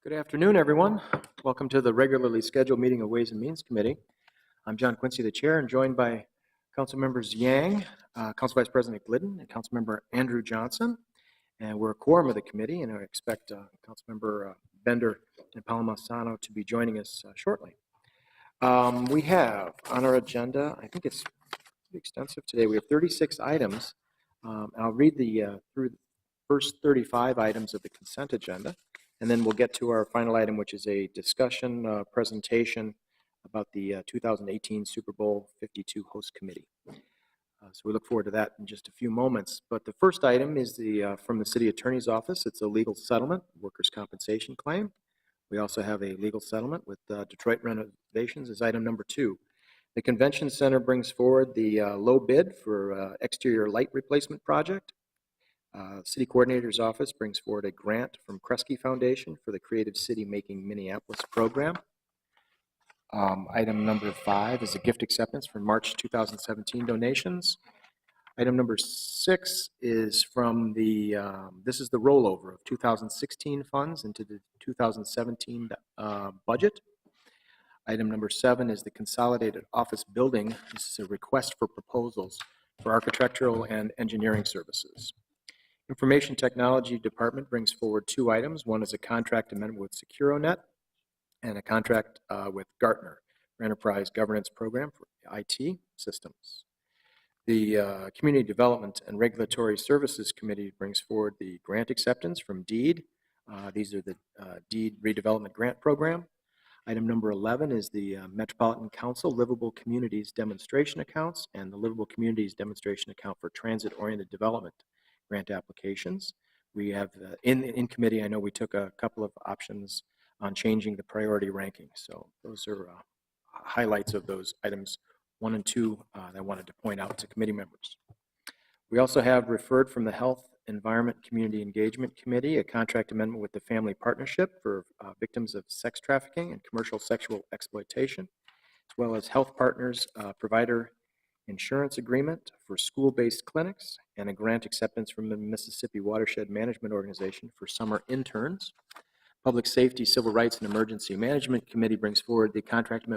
Good afternoon, everyone. Welcome to the regularly scheduled meeting of Ways and Means Committee. I'm John Quincy, the chair, and joined by Council Members Yang, Council Vice President Glidden, and Council Member Andrew Johnson. And we're a quorum of the committee, and I expect Council Member Bender and Palomasano to be joining us shortly. We have on our agenda, I think it's pretty extensive today, we have 36 items. I'll read through the first 35 items of the consent agenda, and then we'll get to our final item, which is a discussion presentation about the 2018 Super Bowl 52 host committee. So we look forward to that in just a few moments. But the first item is from the city attorney's office. It's a legal settlement, workers' compensation claim. We also have a legal settlement with Detroit Renovations as item number 2. The convention center brings forward the low bid for exterior light replacement project. City coordinator's office brings forward a grant from Kresge Foundation for the Creative City Making Minneapolis program. Item number 5 is a gift acceptance for March 2017 donations. Item number 6 is from this is the rollover of 2016 funds into the 2017 budget. Item number 7 is the consolidated office building. This is a request for proposals for architectural and engineering services. Information Technology Department brings forward 2 items. One is a contract amendment with SecuroNet and a contract with Gartner for Enterprise Governance Program for IT systems. The Community Development and Regulatory Services Committee brings forward the grant acceptance from DEED. These are the DEED Redevelopment Grant Program. Item number 11 is the Metropolitan Council Livable Communities Demonstration Accounts and the Livable Communities Demonstration Account for Transit-Oriented Development grant applications. We have, in committee, I know we took a couple of options on changing the priority ranking. So those are highlights of those items 1 and 2 that I wanted to point out to committee members. We also have referred from the Health, Environment, Community Engagement Committee a contract amendment with the Family Partnership for victims of sex trafficking and commercial sexual exploitation, as well as Health Partners Provider Insurance Agreement for school-based clinics, and a grant acceptance from the Mississippi Watershed Management Organization for summer interns. Public Safety, Civil Rights, and Emergency Management Committee brings forward the contract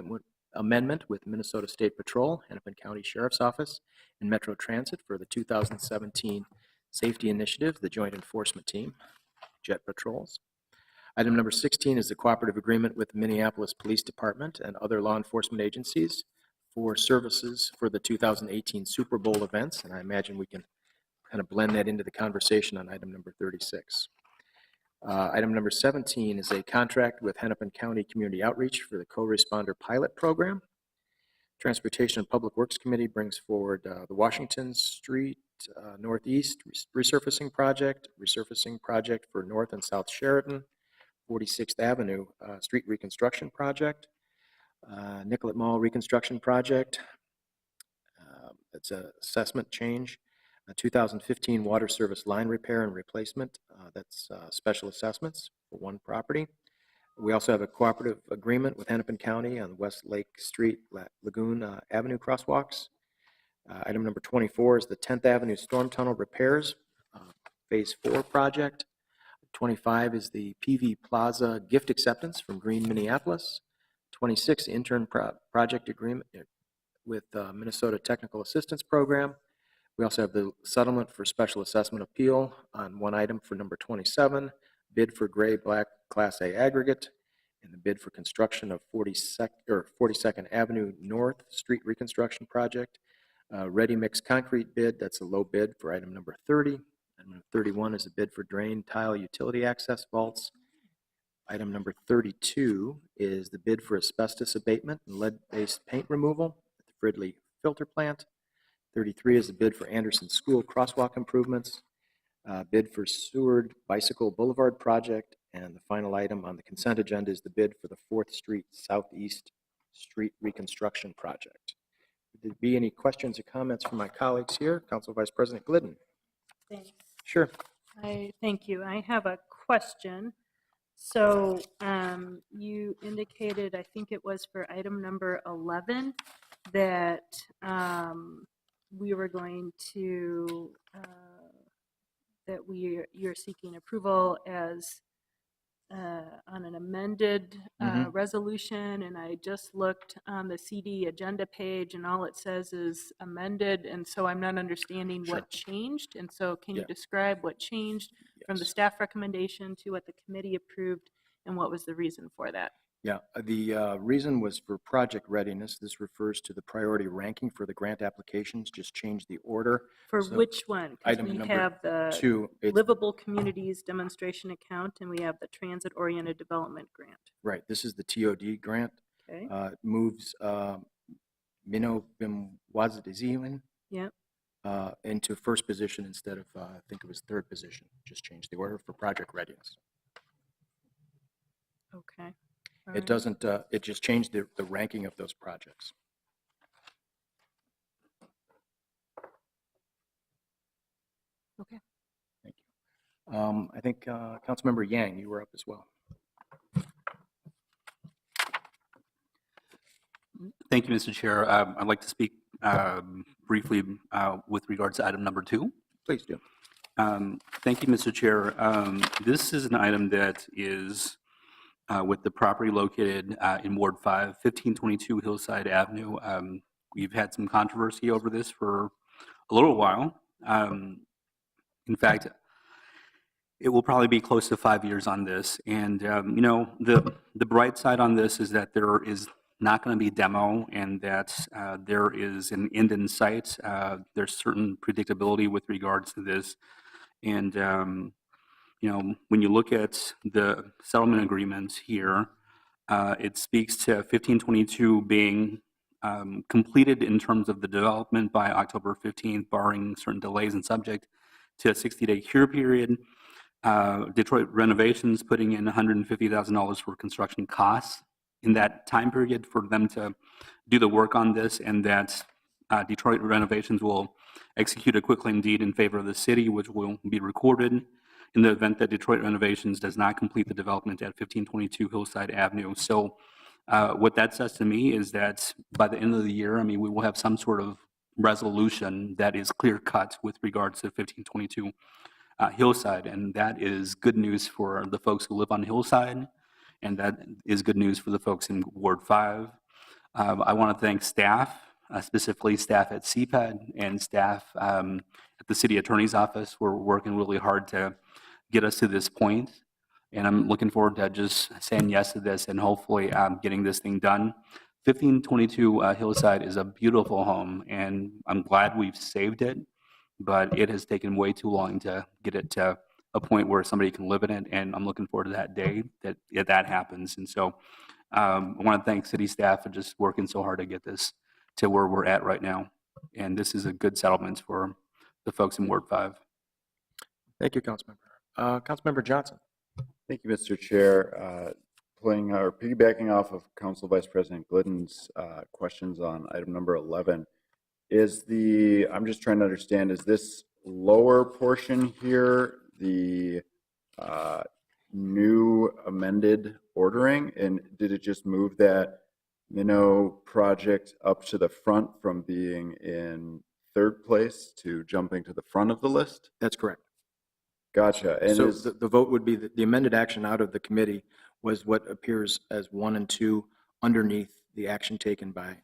amendment with Minnesota State Patrol, Hennepin County Sheriff's Office, and Metro Transit for the 2017 Safety Initiative, the Joint Enforcement Team, Jet Patrols. Item number 16 is the cooperative agreement with the Minneapolis Police Department and other law enforcement agencies for services for the 2018 Super Bowl events, and I imagine we can kind of blend that into the conversation on item number 36. Item number 17 is a contract with Hennepin County Community Outreach for the Co-Responder Pilot Program. Transportation and Public Works Committee brings forward the Washington Street Northeast resurfacing project for North and South Sheridan, 46th Avenue Street Reconstruction Project, Nicollet Mall Reconstruction Project. It's an assessment change. A 2015 water service line repair and replacement. That's special assessments for one property. We also have a cooperative agreement with Hennepin County on West Lake Street Lagoon Avenue crosswalks. Item number 24 is the 10th Avenue Storm Tunnel repairs, Phase 4 project. 25 is the PV Plaza gift acceptance from Green Minneapolis. 26, intern project agreement with Minnesota Technical Assistance Program. We also have the settlement for special assessment appeal on one item for number 27, bid for gray black Class A aggregate, and the bid for construction of 42nd Avenue North Street Reconstruction Project. Ready mix concrete bid, that's a low bid for item number 30. Item 31 is a bid for drain tile utility access vaults. Item number 32 is the bid for asbestos abatement and lead-based paint removal at the Fridley filter plant. 33 is the bid for Anderson School crosswalk improvements, bid for Seward Bicycle Boulevard project, and the final item on the consent agenda is the bid for the 4th Street Southeast Street Reconstruction Project. Would there be any questions or comments from my colleagues here? Council Vice President Glidden. Thanks. Sure. Thank you. I have a question. So you indicated, I think it was for item number 11, that we were going to, you're seeking approval as on on an amended Mhm. resolution, and I just looked on the CD agenda page, and all it says is amended, and so I'm not understanding Sure. what changed. And so can you Yeah. describe what changed from the Yes. staff recommendation to what the committee approved, and what was the reason for that? Yeah, the reason was for project readiness. This refers to the priority ranking for the grant applications, just change the order. For So which one? Because item we number have the 2, it's, Livable Communities Demonstration Account, and we have the Transit-Oriented Development Grant. right, this is the TOD grant. Okay, Moves Minno Bimwaziziwin yep, into first position instead of, I think it was third position. Just change the order for project readiness. okay. All It right. doesn't, it just changed the ranking of those projects. Okay. Thank you. I think Councilmember Yang, you were up as well. Thank you, Mr. Chair. I'd like to speak briefly with regards to item number 2. Please do. Thank you, Mr. Chair. This is an item that is with the property located in Ward 5, 1522 Hillside Avenue. We've had some controversy over this for a little while. In fact, it will probably be close to 5 years on this. And, the bright side on this is that there is not going to be demo and that there is an end in sight. There's certain predictability with regards to this. And, when you look at the settlement agreement here, it speaks to 1522 being completed in terms of the development by October 15th, barring certain delays and subject to a 60-day cure period. Detroit Renovations putting in $150,000 for construction costs in that time period for them to do the work on this, and that Detroit Renovations will execute a quitclaim deed in favor of the city, which will be recorded in the event that Detroit Renovations does not complete the development at 1522 Hillside Avenue. So what that says to me is that by the end of the year, we will have some sort of resolution that is clear cut with regards to 1522 Hillside, and that is good news for the folks who live on Hillside, and that is good news for the folks in Ward 5. I want to thank staff, specifically staff at CPAD and staff at the City Attorney's Office. We're working really hard to get us to this point, and I'm looking forward to just saying yes to this and hopefully getting this thing done. 1522 Hillside is a beautiful home, and I'm glad we've saved it, but it has taken way too long to get it to a point where somebody can live in it, and I'm looking forward to that day that happens. And so I want to thank city staff for just working so hard to get this to where we're at right now. And this is a good settlement for the folks in Ward 5. Thank you, Councilmember. Councilmember Johnson. Thank you, Mr. Chair. Piggybacking off of Council Vice President Glidden's questions on item number 11, I'm just trying to understand, is this lower portion here the new amended ordering? And did it just move that Minnow project up to the front from being in third place to jumping to the front of the list? That's correct. Gotcha. And So the vote would be that the amended action out of the committee was what appears as 1 and 2 underneath the action taken by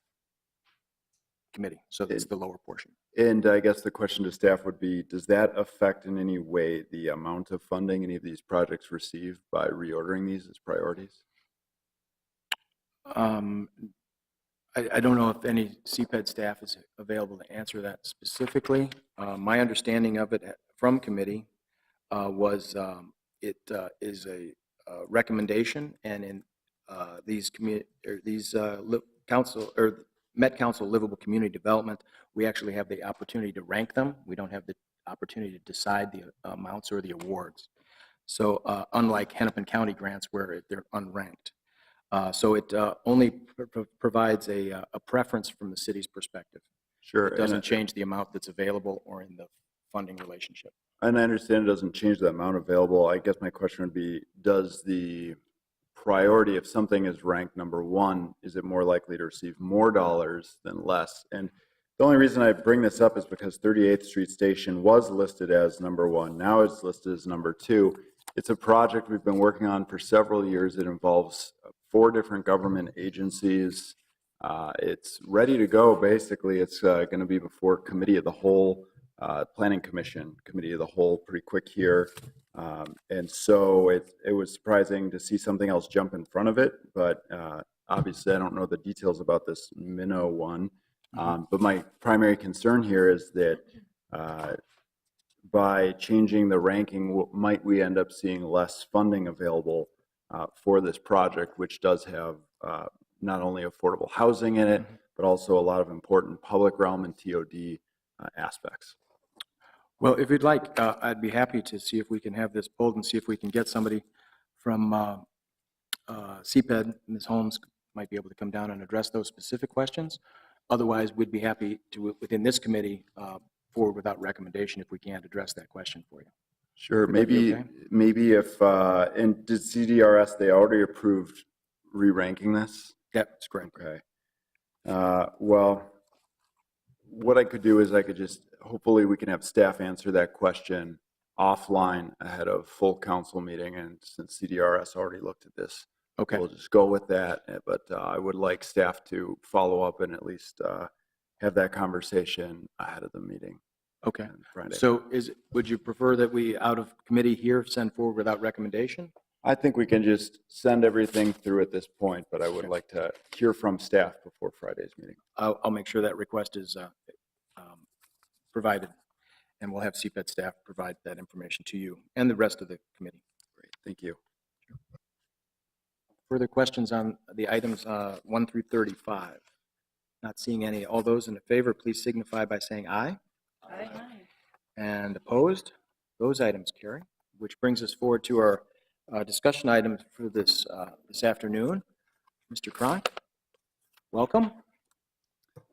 committee. So that's the lower portion. And I guess the question to staff would be, does that affect in any way the amount of funding any of these projects receive by reordering these as priorities? I don't know if any CPED staff is available to answer that specifically. My understanding of it from committee was it is a recommendation, and in these council or Met Council Livable Community Development, we actually have the opportunity to rank them. We don't have the opportunity to decide the amounts or the awards. So unlike Hennepin County grants where they're unranked. So it only provides a preference from the city's perspective. Sure. It doesn't change the amount that's available or in the funding relationship. And I understand it doesn't change the amount available. I guess my question would be, does the priority, if something is ranked number 1, is it more likely to receive more dollars than less? And the only reason I bring this up is because 38th Street Station was listed as number 1. Now it's listed as number 2. It's a project we've been working on for several years. It involves 4 different government agencies. It's ready to go, basically. It's going to be before Committee of the Whole, Planning Commission, Committee of the Whole, pretty quick here. And so it was surprising to see something else jump in front of it, but obviously I don't know the details about this Minnow one. But my primary concern here is that by changing the ranking, might we end up seeing less funding available for this project, which does have not only affordable housing in it, but also a lot of important public realm and TOD aspects. Well, if you'd like, I'd be happy to see if we can have this pulled and see if we can get somebody from CPED. Ms. Holmes might be able to come down and address those specific questions. Otherwise, we'd be happy to, within this committee, forward without recommendation if we can't address that question for you. Sure. Would that be okay? Maybe if, and did CDRS, they already approved re-ranking this? That's correct. Okay. Well, what I could do is I could just, hopefully we can have staff answer that question offline ahead of full council meeting. And since CDRS already looked at this, Okay. we'll just go with that. But I would like staff to follow up and at least have that conversation ahead of the meeting. Okay. On Friday. So would you prefer that we, out of committee here, send forward without recommendation? I think we can just send everything through at this point, but I would Okay. like to hear from staff before Friday's meeting. I'll make sure that request is provided, and we'll have CPED staff provide that information to you and the rest of the committee. Great, thank you. Further questions on the items 1 through 35? Not seeing any. All those in favor, please signify by saying aye. Aye. And opposed? Those items carry, which brings us forward to our discussion items for this afternoon. Mr. Cronk, welcome.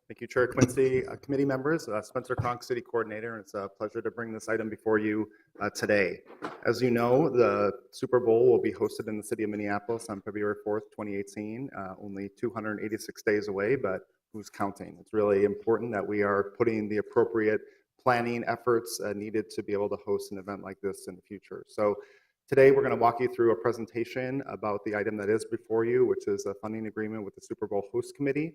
Thank you, Chair Quincy, committee members, Spencer Cronk, City Coordinator, and it's a pleasure to bring this item before you today. As you know, the Super Bowl will be hosted in the city of Minneapolis on February 4th, 2018, only 286 days away, but who's counting? It's really important that we are putting the appropriate planning efforts needed to be able to host an event like this in the future. So today, we're going to walk you through a presentation about the item that is before you, which is a funding agreement with the Super Bowl Host Committee,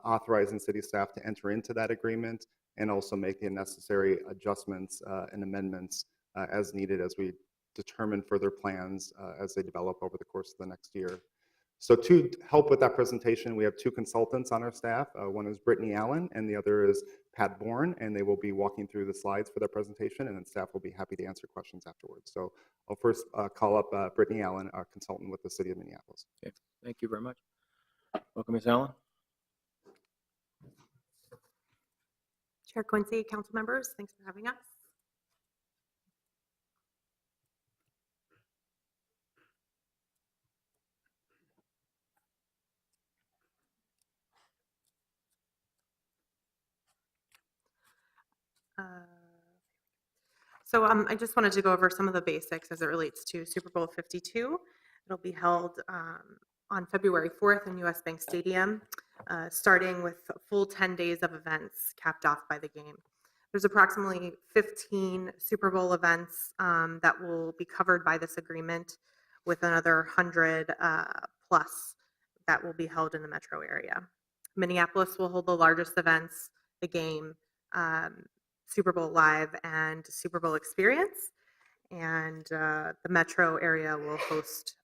authorizing city staff to enter into that agreement and also make the necessary adjustments and amendments as needed as we determine further plans as they develop over the course of the next year. So to help with that presentation, we have 2 consultants on our staff. One is Brittany Allen and the other is Pat Bourne, and they will be walking through the slides for their presentation, and then staff will be happy to answer questions afterwards. So I'll first call up Brittany Allen, our consultant with the City of Minneapolis. Okay. Thank you very much. Welcome, Ms. Allen. Chair Quincy, council members, thanks for having us. So I just wanted to go over some of the basics as it relates to Super Bowl 52. It'll be held on February 4th in US Bank Stadium, starting with a full 10 days of events capped off by the game. There's approximately 15 Super Bowl events that will be covered by this agreement, with another 100 plus that will be held in the metro area. Minneapolis will hold the largest events, the game, Super Bowl Live, and Super Bowl Experience, and the metro area will host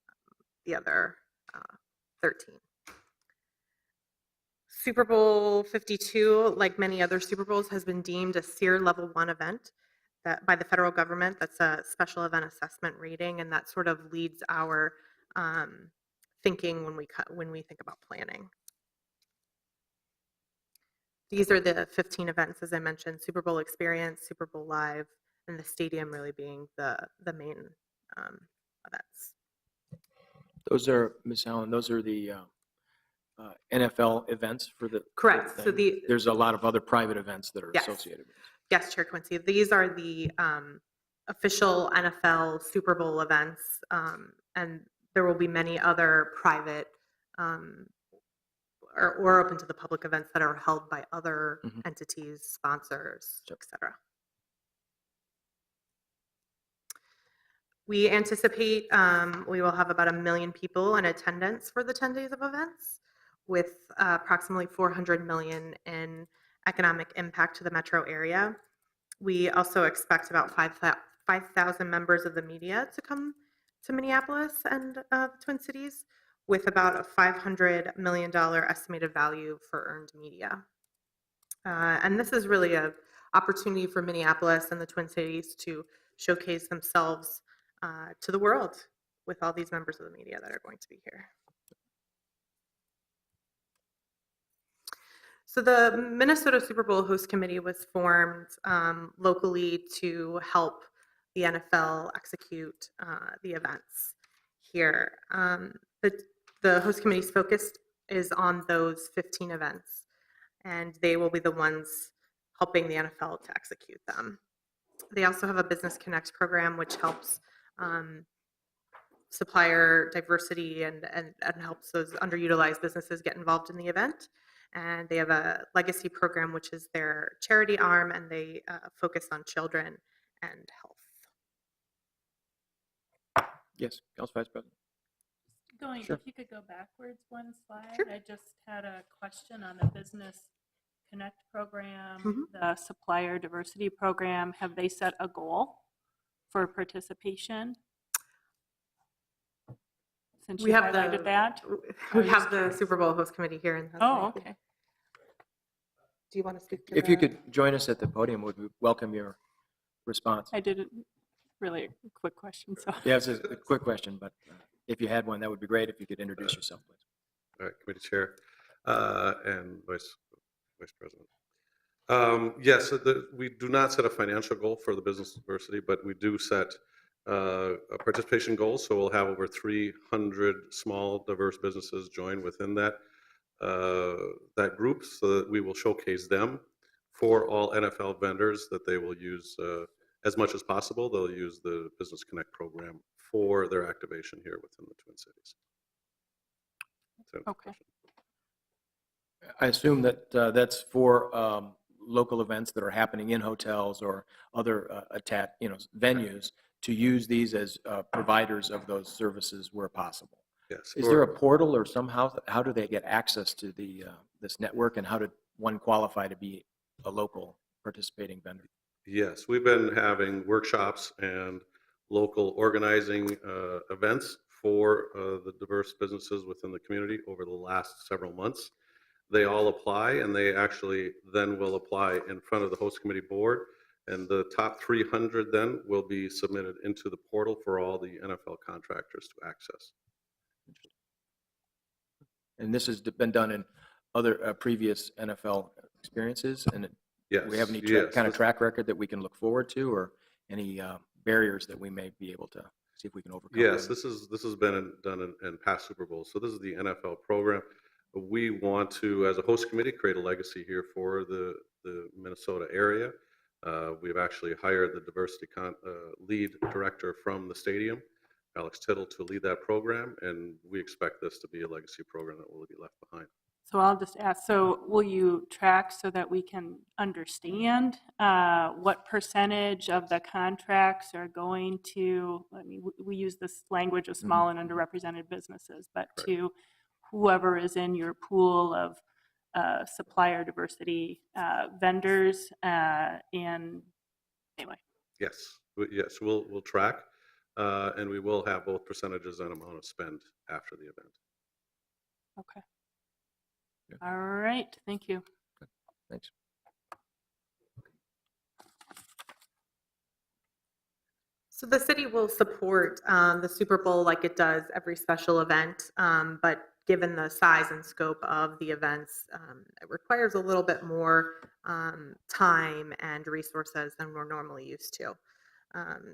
the other 13. Super Bowl 52, like many other Super Bowls, has been deemed a SEER Level 1 event that by the federal government. That's a special event assessment rating, and that sort of leads our thinking when we think about planning. These are the 15 events, as I mentioned: Super Bowl Experience, Super Bowl Live, and the stadium really being the main events. Those are, Ms. Allen, those are the NFL events for the Correct. thing. So There's a lot of other private events that are Yes. associated with it. Yes, Chair Quincy. These are the official NFL Super Bowl events, and there will be many other private or open to the public events that are held by other entities, sponsors, etc. We anticipate we will have about 1 million people in attendance for the 10 days of events, with approximately 400 million in economic impact to the metro area. We also expect about 5,000 members of the media to come to Minneapolis and the Twin Cities, with about a $500 million estimated value for earned media. And this is really an opportunity for Minneapolis and the Twin Cities to showcase themselves to the world with all these members of the media that are going to be here. So the Minnesota Super Bowl host committee was formed locally to help the NFL execute the events here. The host committee's focus is on those 15 events, and they will be the ones helping the NFL to execute them. They also have a Business Connect program, which helps supplier diversity and helps those underutilized businesses get involved in the event. And they have a legacy program, which is their charity arm, and they focus on children and health. Yes, Council Vice President. Going, Sure. if you could go backwards one slide. Sure. I just had a question on the Business Connect program, Mhm. the supplier diversity program. Have they set a goal for participation? Since We you have highlighted that. we I was have just the curious. Super Bowl host committee here in Oh, Pennsylvania. okay. Do you want to speak to If you the- could join us at the podium, would we welcome your response? I did really a quick question, so. Yeah, it's a quick question, but if you had one, that would be great if you could introduce yourself, please. All right, Committee Chair and Vice President. Yes, we do not set a financial goal for the business diversity, but we do set a participation goal. So we'll have over 300 small diverse businesses join within that group, so that we will showcase them for all NFL vendors that they will use as much as possible. They'll use the Business Connect program for their activation here within the Twin Cities. So, Okay. I assume that that's for local events that are happening in hotels or other venues to use these as providers of those services where possible. yes. Is there a portal or somehow, how do they get access to the this network, and how did one qualify to be a local participating vendor? Yes, we've been having workshops and local organizing events for the diverse businesses within the community over the last several months. They all apply, and they actually then will apply in front of the host committee board. And the top 300 then will be submitted into the portal for all the NFL contractors to access. And this has been done in other previous NFL experiences, and Yes, do we have any yes. kind of track record that we can look forward to, or any barriers that we may be able to see if we can overcome? Yes, this has been done in past Super Bowls. So this is the NFL program. We want to, as a host committee, create a legacy here for the Minnesota area. We've actually hired the diversity lead director from the stadium, Alex Tittle, to lead that program, and we expect this to be a legacy program that will be left behind. So I'll just ask, so will you track so that we can understand what percentage of the contracts are going to, I mean, we use this language of small and underrepresented businesses, but Right. to whoever is in your pool of supplier diversity vendors, and anyway. Yes, yes, we'll track, and we will have both percentages and amount of spend after the event. Okay. Yeah. All right, thank you. Thanks. So the city will support the Super Bowl like it does every special event, but given the size and scope of the events, it requires a little bit more time and resources than we're normally used to.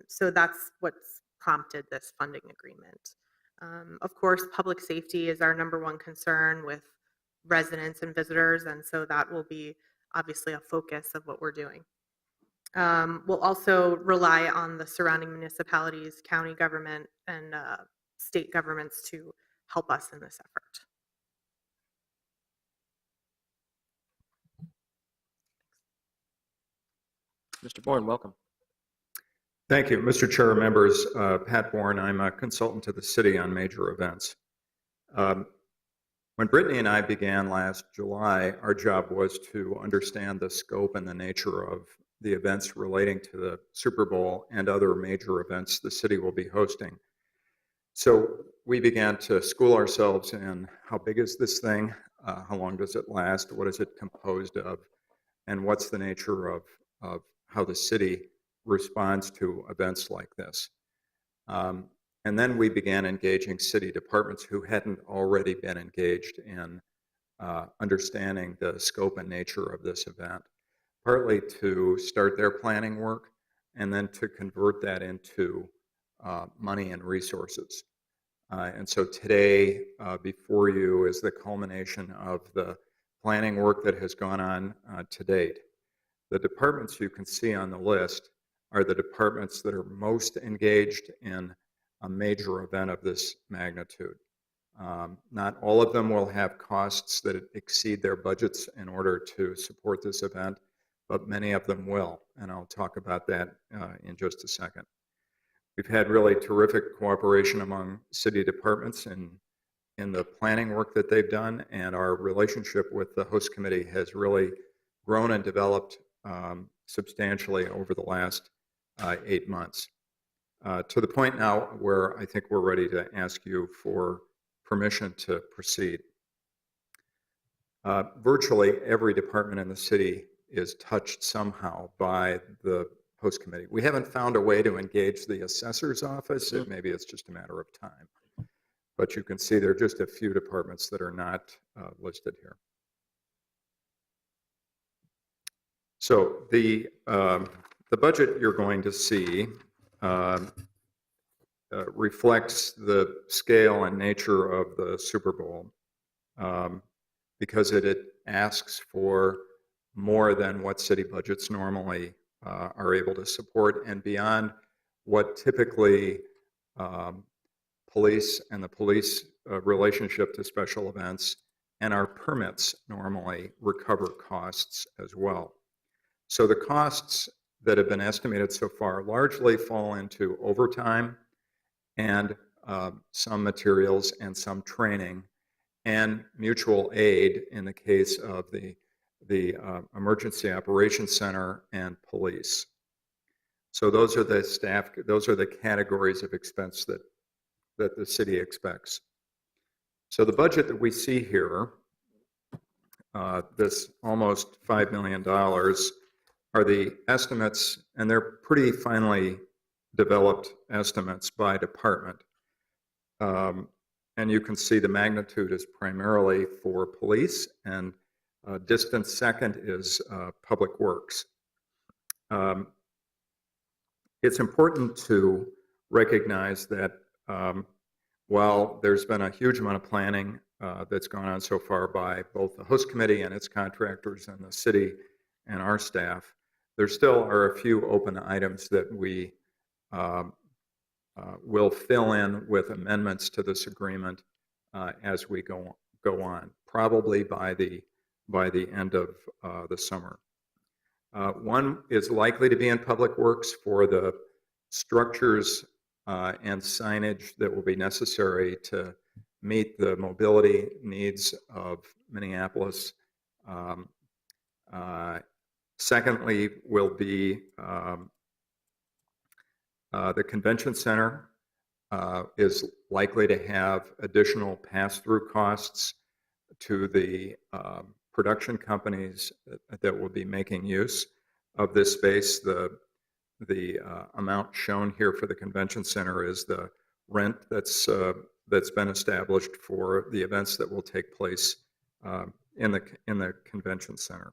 So that's what's prompted this funding agreement. Of course, public safety is our #1 concern with residents and visitors, and so that will be obviously a focus of what we're doing. We'll also rely on the surrounding municipalities, county government, and state governments to help us in this effort. Mr. Bourne, welcome. Thank you, Mr. Chair, members. Pat Bourne, I'm a consultant to the city on major events. When Brittany and I began last July, our job was to understand the scope and the nature of the events relating to the Super Bowl and other major events the city will be hosting. So we began to school ourselves in how big is this thing, how long does it last, what is it composed of, and what's the nature of how the city responds to events like this. And then we began engaging city departments who hadn't already been engaged in understanding the scope and nature of this event, partly to start their planning work and then to convert that into money and resources. And so today, before you is the culmination of the planning work that has gone on to date. The departments you can see on the list are the departments that are most engaged in a major event of this magnitude. Not all of them will have costs that exceed their budgets in order to support this event, but many of them will, and I'll talk about that in just a second. We've had really terrific cooperation among city departments in the planning work that they've done, and our relationship with the host committee has really grown and developed substantially over the last 8 months. To the point now where I think we're ready to ask you for permission to proceed. Virtually every department in the city is touched somehow by the host committee. We haven't found a way to engage the assessor's office. Maybe it's just a matter of time. But you can see there are just a few departments that are not listed here. So the budget you're going to see reflects the scale and nature of the Super Bowl because it asks for more than what city budgets normally are able to support and beyond what typically police and the police relationship to special events and our permits normally recover costs as well. So the costs that have been estimated so far largely fall into overtime and some materials and some training and mutual aid in the case of the Emergency Operations Center and police. So those are the categories of expense that the city expects. So the budget that we see here, this almost $5 million, are the estimates, and they're pretty finely developed estimates by department. And you can see the magnitude is primarily for police, and distant second is public works. It's important to recognize that while there's been a huge amount of planning that's gone on so far by both the host committee and its contractors and the city and our staff, there still are a few open items that we will fill in with amendments to this agreement as we go on, probably by the end of the summer. One is likely to be in public works for the structures and signage that will be necessary to meet the mobility needs of Minneapolis. Secondly will be the convention center is likely to have additional pass-through costs to the production companies that will be making use of this space. The amount shown here for the convention center is the rent that's been established for the events that will take place in the convention center.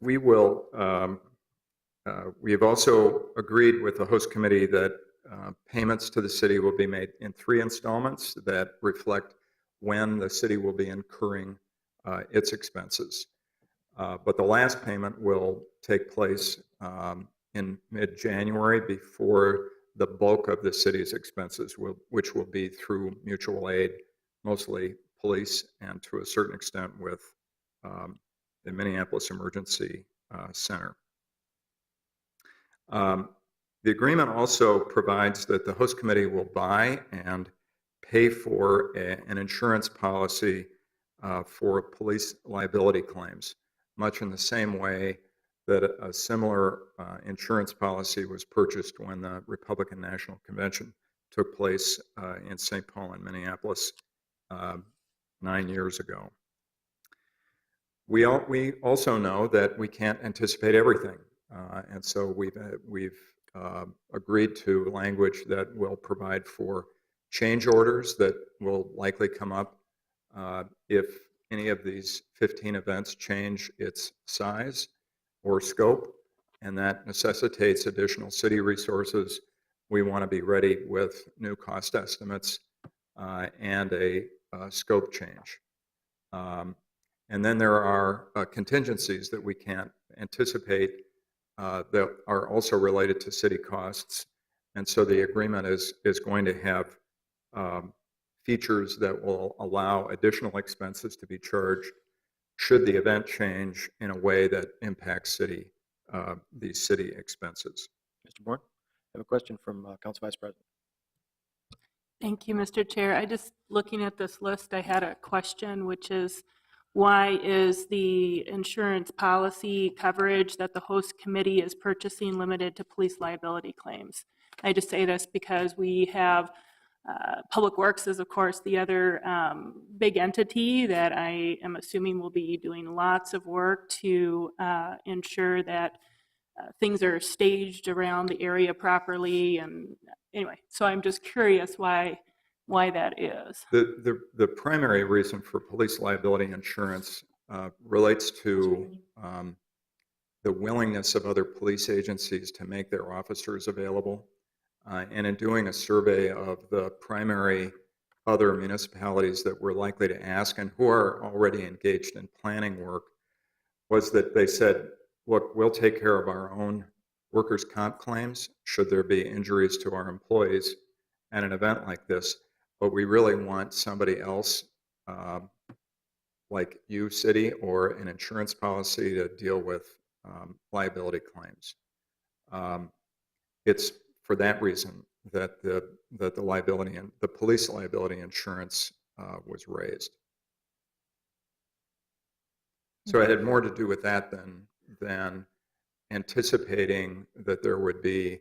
We have also agreed with the host committee that payments to the city will be made in 3 installments that reflect when the city will be incurring its expenses. But the last payment will take place in mid-January before the bulk of the city's expenses, which will be through mutual aid, mostly police, and to a certain extent with the Minneapolis Emergency Center. The agreement also provides that the host committee will buy and pay for an insurance policy for police liability claims, much in the same way that a similar insurance policy was purchased when the Republican National Convention took place in St. Paul and Minneapolis 9 years ago. We also know that we can't anticipate everything, and so we've agreed to language that will provide for change orders that will likely come up if any of these 15 events change its size or scope, and that necessitates additional city resources. We want to be ready with new cost estimates and a scope change. And then there are contingencies that we can't anticipate that are also related to city costs. And so the agreement is going to have features that will allow additional expenses to be charged should the event change in a way that impacts these city expenses. Mr. Bourne, I have a question from Council Vice President. Thank you, Mr. Chair. I just, looking at this list, I had a question, which is, why is the insurance policy coverage that the host committee is purchasing limited to police liability claims? I just say this because we have Public Works is, of course, the other big entity that I am assuming will be doing lots of work to ensure that things are staged around the area properly. And anyway, so I'm just curious why that is. The primary reason for police liability insurance relates to the willingness of other police agencies to make their officers available. And in doing a survey of the primary other municipalities that we're likely to ask and who are already engaged in planning work, was that they said, look, we'll take care of our own workers' comp claims should there be injuries to our employees at an event like this, but we really want somebody else, like you, city, or an insurance policy to deal with liability claims. It's for that reason that the liability and the police liability insurance was raised. So it had more to do with that than anticipating that there would be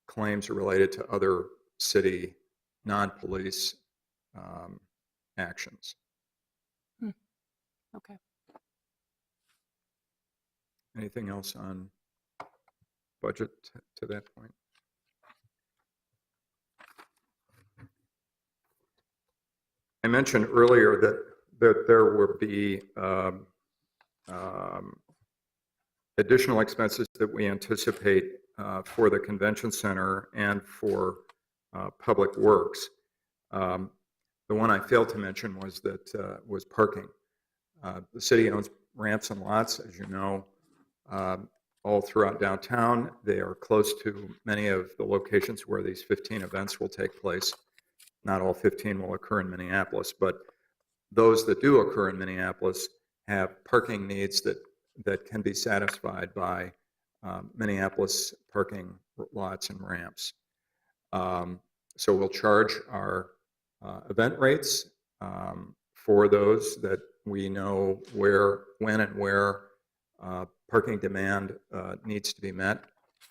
claims related to other city non-police actions. Okay. Anything else on budget to that point? I mentioned earlier that there would be additional expenses that we anticipate for the convention center and for public works. The one I failed to mention was parking. The city owns ramps and lots, as you know, all throughout downtown. They are close to many of the locations where these 15 events will take place. Not all 15 will occur in Minneapolis, but those that do occur in Minneapolis have parking needs that can be satisfied by Minneapolis parking lots and ramps. So we'll charge our event rates for those that we know when and where parking demand needs to be met.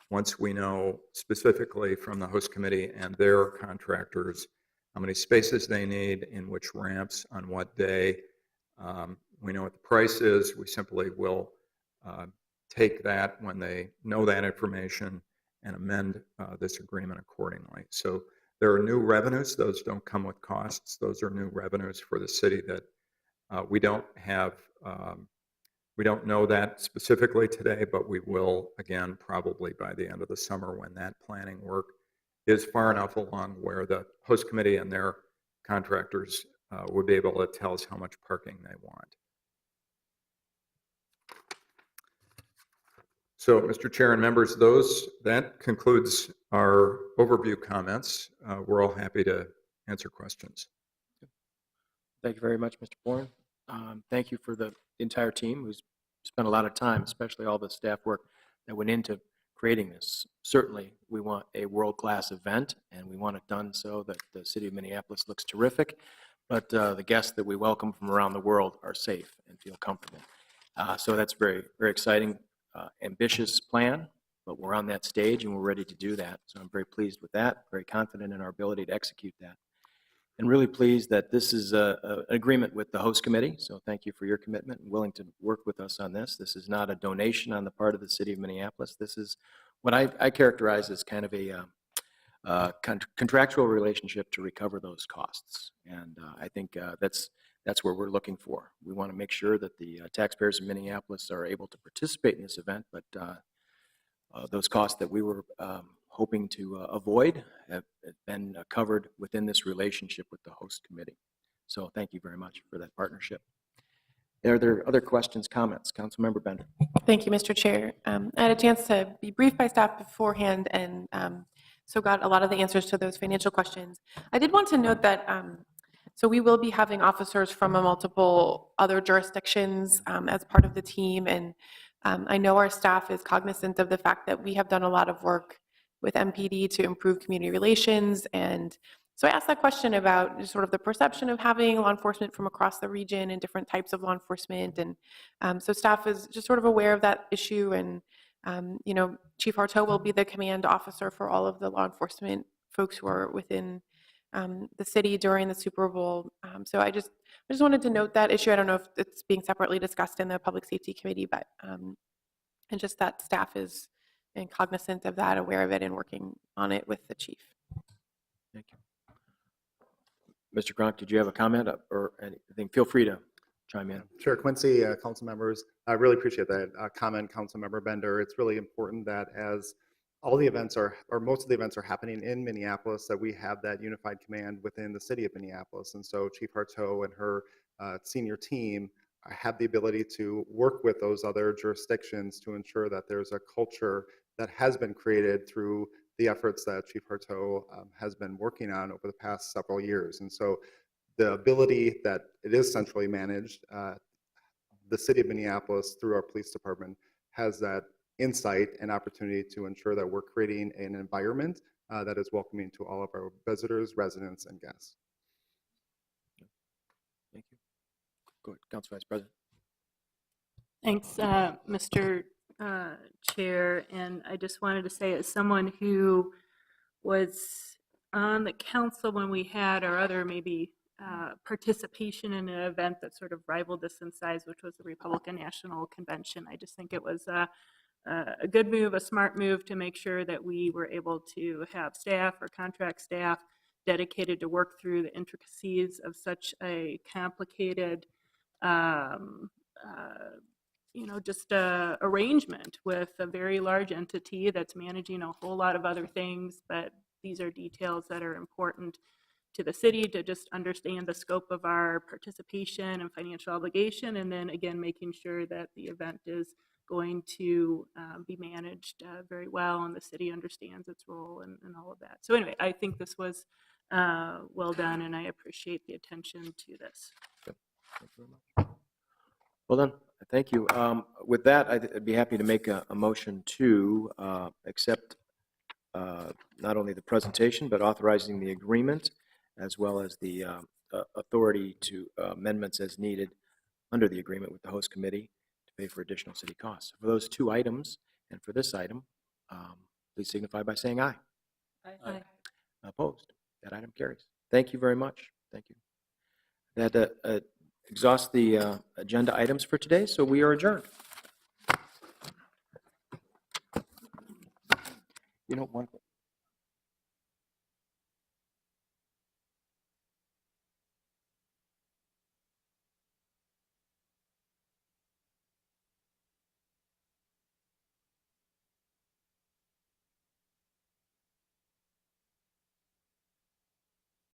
Once we know specifically from the host committee and their contractors how many spaces they need, in which ramps, on what day, we know what the price is. We simply will take that when they know that information and amend this agreement accordingly. So there are new revenues. Those don't come with costs. Those are new revenues for the city that we don't have. We don't know that specifically today, but we will, again, probably by the end of the summer when that planning work is far enough along where the host committee and their contractors would be able to tell us how much parking they want. So, Mr. Chair and members, that concludes our overview comments. We're all happy to answer questions. Thank you very much, Mr. Bourne. Thank you for the entire team who's spent a lot of time, especially all the staff work that went into creating this. Certainly, we want a world-class event, and we want it done so that the city of Minneapolis looks terrific, but the guests that we welcome from around the world are safe and feel comfortable. So that's very, very exciting, ambitious plan, but we're on that stage and we're ready to do that. So I'm very pleased with that, very confident in our ability to execute that. And really pleased that this is an agreement with the host committee. So thank you for your commitment and willing to work with us on this. This is not a donation on the part of the city of Minneapolis. This is what I characterize as kind of a contractual relationship to recover those costs. And I think that's where we're looking for. We want to make sure that the taxpayers in Minneapolis are able to participate in this event, but those costs that we were hoping to avoid have been covered within this relationship with the host committee. So thank you very much for that partnership. Are there other questions, comments? Councilmember Bender. Thank you, Mr. Chair. I had a chance to be briefed by staff beforehand and so got a lot of the answers to those financial questions. I did want to note that so we will be having officers from multiple other jurisdictions as part of the team, and I know our staff is cognizant of the fact that we have done a lot of work with MPD to improve community relations, and so I asked that question about just sort of the perception of having law enforcement from across the region and different types of law enforcement, and so staff is just sort of aware of that issue, and you know, Chief Harteau will be the command officer for all of the law enforcement folks who are within the city during the Super Bowl. So I just wanted to note that issue. I don't know if it's being separately discussed in the Public Safety Committee, but and just that staff is cognizant of that, aware of it, and working on it with the chief. Thank you. Mr. Cronk, did you have a comment or anything? Feel free to chime in. Chair Quincy, council members, I really appreciate that comment, Councilmember Bender. It's really important that as all the events are, or most of the events are happening in Minneapolis, that we have that unified command within the city of Minneapolis. And so Chief Harteau and her senior team have the ability to work with those other jurisdictions to ensure that there's a culture that has been created through the efforts that Chief Harteau has been working on over the past several years. And so the ability that it is centrally managed, the city of Minneapolis through our police department has that insight and opportunity to ensure that we're creating an environment that is welcoming to all of our visitors, residents, and guests. Thank you. Go ahead, Council Vice President. Thanks, Mr. Chair. And I just wanted to say, as someone who was on the council when we had our other maybe participation in an event that sort of rivaled this in size, which was the Republican National Convention, I just think it was a good move, a smart move to make sure that we were able to have staff or contract staff dedicated to work through the intricacies of such a complicated just arrangement with a very large entity that's managing a whole lot of other things, but these are details that are important to the city to just understand the scope of our participation and financial obligation, and then again making sure that the event is going to be managed very well and the city understands its role and all of that. So anyway, I think this was well done, and I appreciate the attention to this. Good. Thank you very much. Well done. Thank you. With that, I'd be happy to make a motion to accept not only the presentation, but authorizing the agreement, as well as the authority to amendments as needed under the agreement with the host committee to pay for additional city costs. For those two items, and for this item, please signify by saying aye. Aye. Opposed? That item carries. Thank you very much. Thank you. That exhausts the agenda items for today, so we are adjourned. You know, one